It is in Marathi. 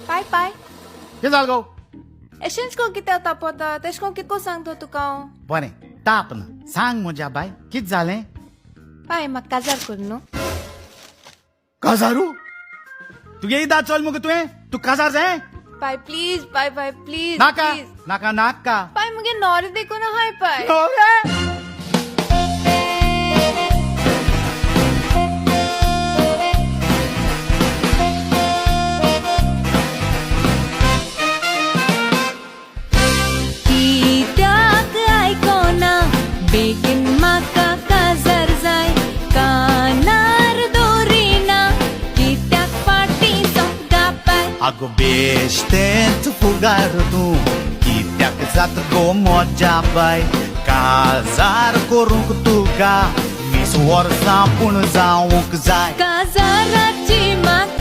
पाय पाय कितें जालें गो अशेंच को कित्याक तापोता तेश को कितको सांगतो तुका हांव बरें ताप ना सांग म्हज्या बाय कितें जालें पाय म्हाका काजार कर न्हू काजारू तुगे इदा चल मुगो तुवें तू काजार जाय पाय प्लीज पाय प्लीज नाका प्लीज नाका नाका पाय मुगे नॉरे देखो ना हाय पाय नवरे कित्याक आयकोना बेगीन म्हाका काजार जाय कानार दवरिना कित्याक फाटी सोंपता पाय आगो बेश्टेंच फुगार तूं कित्याक जात गो मज्जा बाय काजार करूंक तुका 20 वर्सां पूण जावंक जाय काजाराची म्हाका